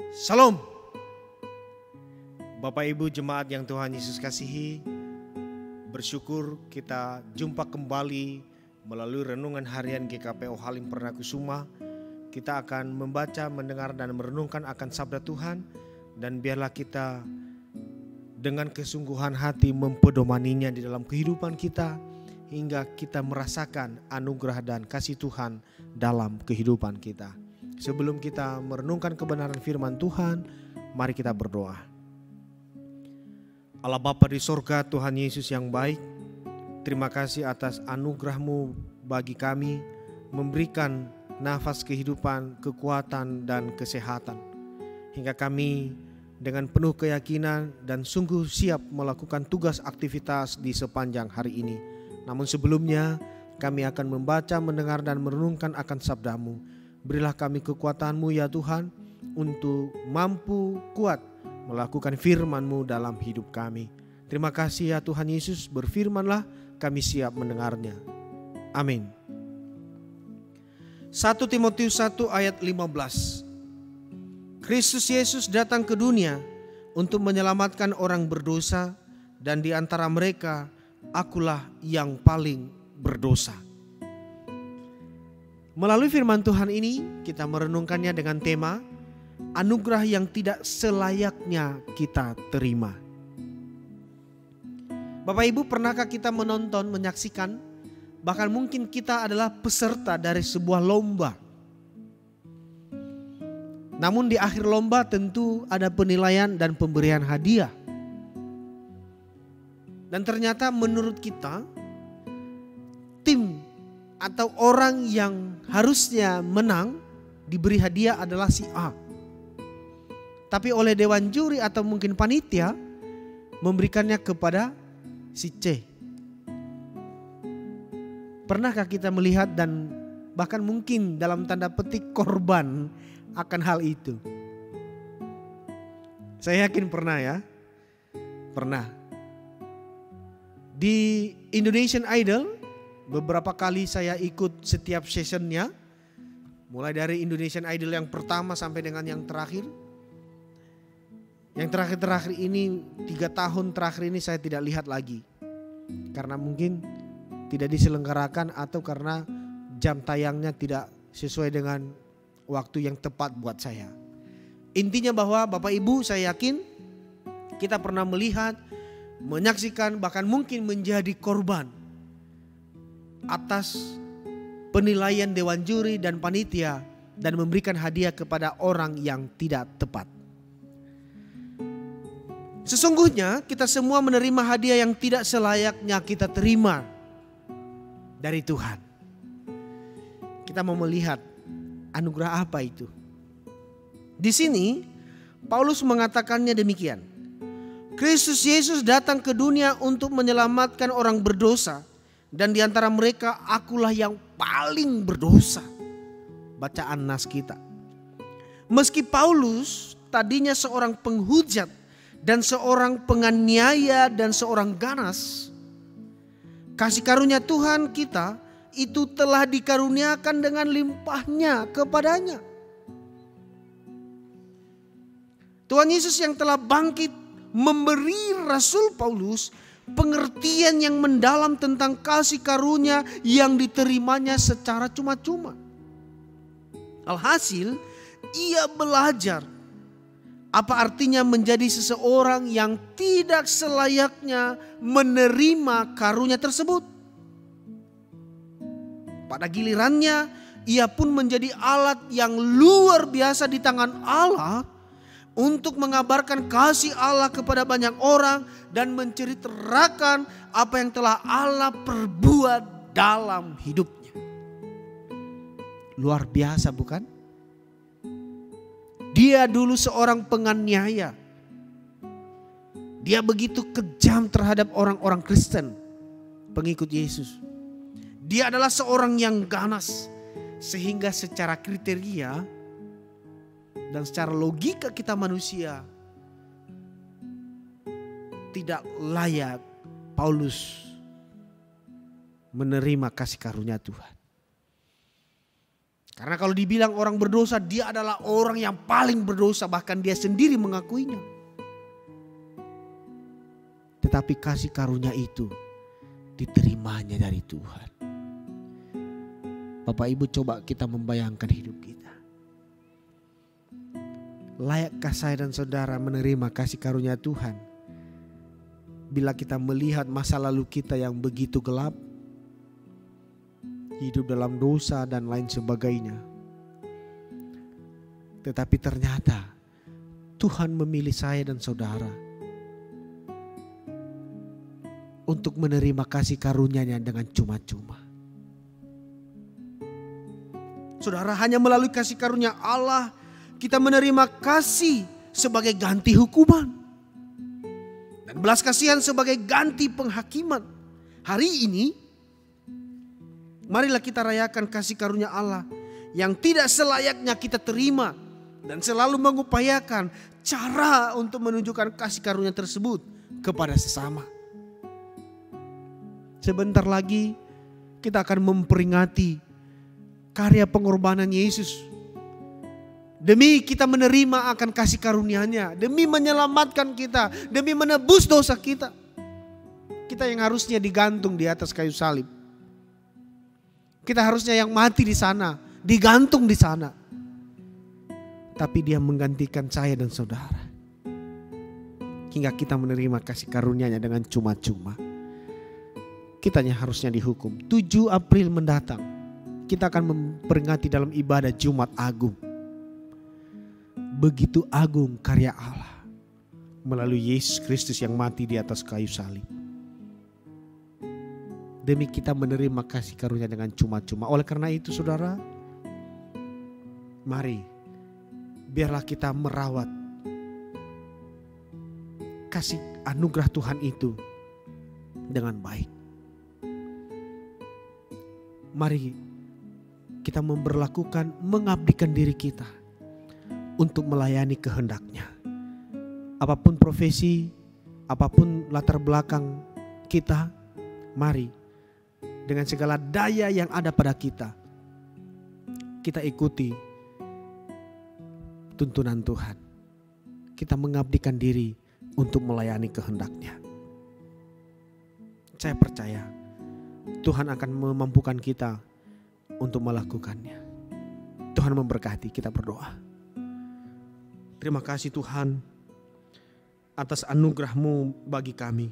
Salam. Bapak Ibu jemaat yang Tuhan Yesus kasihi, bersyukur kita jumpa kembali melalui renungan harian GKPO Halim Perdana Kusuma. Kita akan membaca, mendengar dan merenungkan akan sabda Tuhan, dan biarlah kita dengan kesungguhan hati mempedomaninya di dalam kehidupan kita hingga kita merasakan anugerah dan kasih Tuhan dalam kehidupan kita. Sebelum kita merenungkan kebenaran firman Tuhan, mari kita berdoa. Allah Bapa di sorga, Tuhan Yesus yang baik, terima kasih atas anugerah-Mu bagi kami, memberikan nafas kehidupan, kekuatan dan kesehatan, hingga kami dengan penuh keyakinan dan sungguh siap melakukan tugas aktivitas di sepanjang hari ini. Namun sebelumnya kami akan membaca, mendengar dan merenungkan akan sabda-Mu. Berilah kami kekuatan-Mu ya Tuhan, untuk mampu kuat melakukan firman-Mu dalam hidup kami. Terima kasih ya Tuhan Yesus, berfirmanlah, kami siap mendengarnya. Amin. 1 Timotius 1 ayat 15. Kristus Yesus datang ke dunia untuk menyelamatkan orang berdosa, dan di antara mereka akulah yang paling berdosa. Melalui firman Tuhan ini kita merenungkannya dengan tema anugerah yang tidak selayaknya kita terima. Bapak Ibu, pernahkah kita menonton, menyaksikan, bahkan mungkin kita adalah peserta dari sebuah lomba. Namun di akhir lomba tentu ada penilaian dan pemberian hadiah. Dan ternyata menurut kita, tim atau orang yang harusnya menang diberi hadiah adalah si A. Tapi oleh dewan juri atau mungkin panitia memberikannya kepada si C. Pernahkah kita melihat dan bahkan mungkin dalam tanda petik korban akan hal itu? Saya yakin pernah ya. Pernah. Di Indonesian Idol beberapa kali saya ikut setiap seasonnya. Mulai dari Indonesian Idol yang pertama sampai dengan yang terakhir. Yang terakhir-terakhir ini, 3 tahun terakhir ini saya tidak lihat lagi. Karena mungkin tidak diselenggarakan atau karena jam tayangnya tidak sesuai dengan waktu yang tepat buat saya. Intinya bahwa Bapak Ibu, saya yakin kita pernah melihat, menyaksikan, bahkan mungkin menjadi korban atas penilaian dewan juri dan panitia dan memberikan hadiah kepada orang yang tidak tepat. Sesungguhnya kita semua menerima hadiah yang tidak selayaknya kita terima dari Tuhan. Kita mau melihat anugerah apa itu. Di sini Paulus mengatakannya demikian. Kristus Yesus datang ke dunia untuk menyelamatkan orang berdosa, dan di antara mereka akulah yang paling berdosa. Bacaan nas kita. Meski Paulus tadinya seorang penghujat dan seorang penganiaya dan seorang ganas, kasih karunia Tuhan kita itu telah dikaruniakan dengan limpahnya kepadanya. Tuhan Yesus yang telah bangkit memberi Rasul Paulus pengertian yang mendalam tentang kasih karunia yang diterimanya secara cuma-cuma. Alhasil ia belajar apa artinya menjadi seseorang yang tidak selayaknya menerima karunia tersebut. Pada gilirannya ia pun menjadi alat yang luar biasa di tangan Allah untuk mengabarkan kasih Allah kepada banyak orang dan menceritakan apa yang telah Allah perbuat dalam hidupnya. Luar biasa bukan? Dia dulu seorang penganiaya. Dia begitu kejam terhadap orang-orang Kristen, pengikut Yesus. Dia adalah seorang yang ganas, sehingga secara kriteria dan secara logika kita manusia tidak layak Paulus menerima kasih karunia Tuhan. Karena kalau dibilang orang berdosa, dia adalah orang yang paling berdosa, bahkan dia sendiri mengakuinya. Tetapi kasih karunia itu diterimanya dari Tuhan. Bapak Ibu, coba kita membayangkan hidup kita. Layakkah saya dan saudara menerima kasih karunia Tuhan? Bila kita melihat masa lalu kita yang begitu gelap, hidup dalam dosa dan lain sebagainya. Tetapi ternyata Tuhan memilih saya dan saudara untuk menerima kasih karunia-Nya dengan cuma-cuma. Saudara, hanya melalui kasih karunia Allah kita menerima kasih sebagai ganti hukuman. Dan belas kasihan sebagai ganti penghakiman. Hari ini marilah kita rayakan kasih karunia Allah yang tidak selayaknya kita terima. Dan selalu mengupayakan cara untuk menunjukkan kasih karunia tersebut kepada sesama. Sebentar lagi kita akan memperingati karya pengorbanan Yesus. Demi kita menerima akan kasih karunia-Nya. Demi menyelamatkan kita. Demi menebus dosa kita. Kita yang harusnya digantung di atas kayu salib. Kita harusnya yang mati di sana. Digantung di sana. Tapi Dia menggantikan saya dan saudara. Hingga kita menerima kasih karunia-Nya dengan cuma-cuma. Kitanya harusnya dihukum. 7 April mendatang kita akan memperingati dalam ibadah Jumat Agung. Begitu agung karya Allah melalui Yesus Kristus yang mati di atas kayu salib. Demi kita menerima kasih karunia dengan cuma-cuma. Oleh karena itu saudara, mari biarlah kita merawat kasih anugerah Tuhan itu dengan baik. Mari kita mengabdikan diri kita untuk melayani kehendak-Nya. Apapun profesi, apapun latar belakang kita, mari dengan segala daya yang ada pada kita, kita ikuti tuntunan Tuhan. Kita mengabdikan diri untuk melayani kehendak-Nya. Saya percaya Tuhan akan memampukan kita untuk melakukannya. Tuhan memberkati, kita berdoa. Terima kasih Tuhan atas anugerah-Mu bagi kami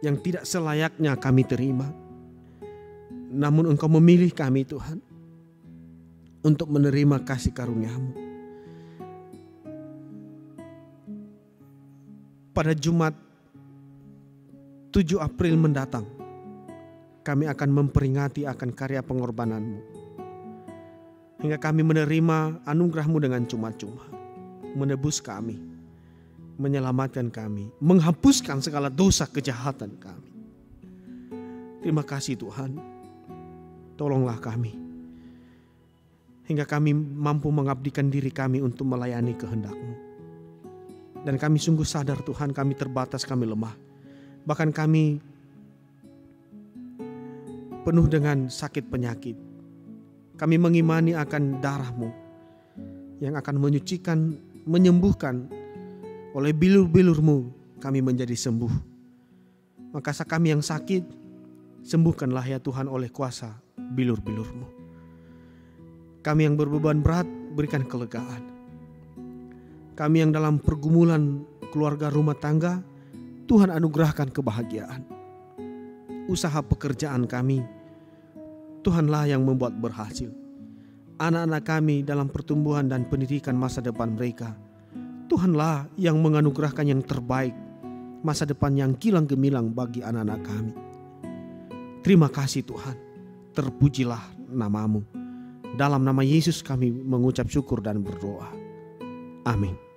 yang tidak selayaknya kami terima. Namun Engkau memilih kami Tuhan untuk menerima kasih karunia-Mu. Pada Jumat 7 April mendatang kami akan memperingati akan karya pengorbanan-Mu. Hingga kami menerima anugerah-Mu dengan cuma-cuma. Menebus kami, menyelamatkan kami, menghapuskan segala dosa kejahatan kami. Terima kasih Tuhan, tolonglah kami hingga kami mampu mengabdikan diri kami untuk melayani kehendak-Mu. Dan kami sungguh sadar Tuhan, kami terbatas, kami lemah, bahkan kami penuh dengan sakit penyakit. Kami mengimani akan darah-Mu yang akan menyucikan, menyembuhkan. Oleh bilur-bilur-Mu kami menjadi sembuh. Maka kami yang sakit, sembuhkanlah ya Tuhan oleh kuasa bilur-bilur-Mu. Kami yang berbeban berat, berikan kelegaan. Kami yang dalam pergumulan keluarga rumah tangga, Tuhan anugerahkan kebahagiaan. Usaha pekerjaan kami, Tuhanlah yang membuat berhasil. Anak-anak kami dalam pertumbuhan dan pendidikan masa depan mereka, Tuhanlah yang menganugerahkan yang terbaik, masa depan yang kilang gemilang bagi anak-anak kami. Terima kasih Tuhan, terpujilah nama-Mu. Dalam nama Yesus kami mengucap syukur dan berdoa. Amin.